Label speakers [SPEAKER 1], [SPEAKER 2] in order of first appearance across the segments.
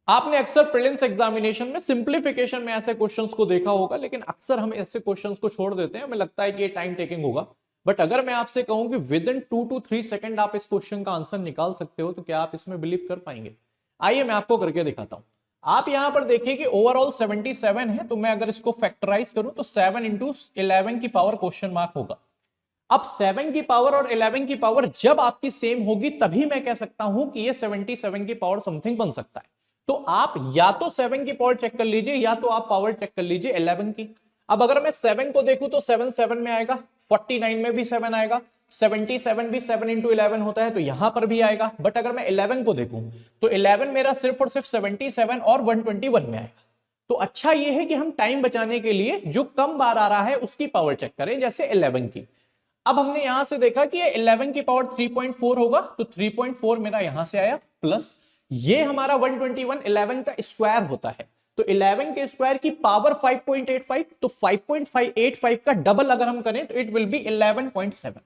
[SPEAKER 1] आपने अक्सर prelims examination में सिंप्लीफिकेशन में ऐसे क्वेश्चंस को देखा होगा, लेकिन अक्सर हम ऐसे क्वेश्चंस को छोड़ देते हैं, हमें लगता है कि ये टाइम टेकिंग होगा। बट अगर मैं आपसे कहूं कि विद इन 2 to 3 सेकंड आप इस क्वेश्चन का आंसर निकाल सकते हो, तो क्या आप इसमें बिलीव कर पाएंगे? आइए मैं आपको करके दिखाता हूं। आप यहां पर देखिए कि ओवरऑल 77 है, तो मैं अगर इसको फैक्टराइज करूं तो 7 इंटू 11 की पावर क्वेश्चन मार्क होगा। अब 7 की पावर और 11 की पावर जब आपकी सेम होगी तभी मैं कह सकता हूं कि ये 77 की पावर समथिंग बन सकता है। तो आप या तो 7 की पावर चेक कर लीजिए या तो आप पावर चेक कर लीजिए 11 की। अब अगर मैं 7 को देखूं तो 7 7 में आएगा, 49 में भी 7 आएगा, 77 भी 7 इंटू 11 होता है तो यहां पर भी आएगा। बट अगर मैं 11 को देखूं तो 11 मेरा सिर्फ और सिर्फ 77 और 121 में आएगा। तो अच्छा यह है कि हम टाइम बचाने के लिए जो कम बार आ रहा है उसकी पावर चेक करें, जैसे 11 की। अब हमने यहां से देखा कि ये 11 की पावर 3.4 होगा, तो 3.4 मेरा यहां से आया, प्लस ये हमारा 121 11 का स्क्वायर होता है, तो 11 के स्क्वायर की पावर 5.85, तो 5.585 का डबल अगर हम करें तो इट विल बी 11.7।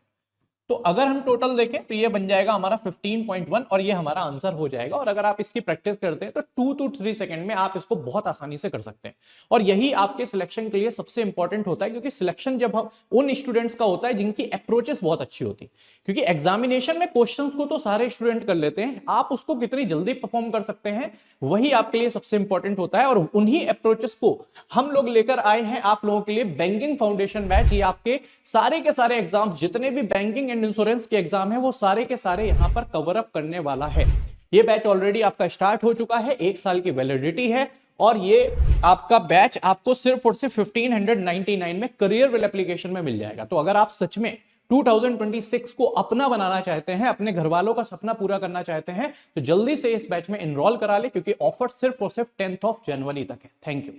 [SPEAKER 1] तो अगर हम टोटल देखें तो ये बन जाएगा हमारा 15.1 और ये हमारा आंसर हो जाएगा। और अगर आप इसकी प्रैक्टिस करते हैं तो 2 to 3 सेकंड में आप इसको बहुत आसानी से कर सकते हैं। और यही आपके सिलेक्शन के लिए सबसे इंपॉर्टेंट होता है, क्योंकि सिलेक्शन जब हम उन स्टूडेंट्स का होता है जिनकी अप्रोचेस बहुत अच्छी होती है। क्योंकि एग्जामिनेशन में क्वेश्चंस को तो सारे स्टूडेंट कर लेते हैं, आप उसको कितनी जल्दी परफॉर्म कर सकते हैं वही आपके लिए सबसे इंपॉर्टेंट होता है। और उन्हीं अप्रोचेस को हम लोग लेकर आए हैं आप लोगों के लिए बैंकिंग फाउंडेशन बैच। ये आपके सारे के सारे एग्जाम, जितने भी बैंकिंग एंड इंश्योरेंस के एग्जाम है, वो सारे के सारे यहां पर कवर अप करने वाला है। ये बैच ऑलरेडी आपका स्टार्ट हो चुका है, 1 साल की वैलिडिटी है। और ये आपका बैच आपको सिर्फ और सिर्फ 1599 में करियर वेल एप्लीकेशन में मिल जाएगा। तो अगर आप सच में 2026 को अपना बनाना चाहते हैं, अपने घर वालों का सपना पूरा करना चाहते हैं, तो जल्दी से इस बैच में एनरोल करा ले, क्योंकि ऑफर सिर्फ और सिर्फ 10th of January तक है। Thank you.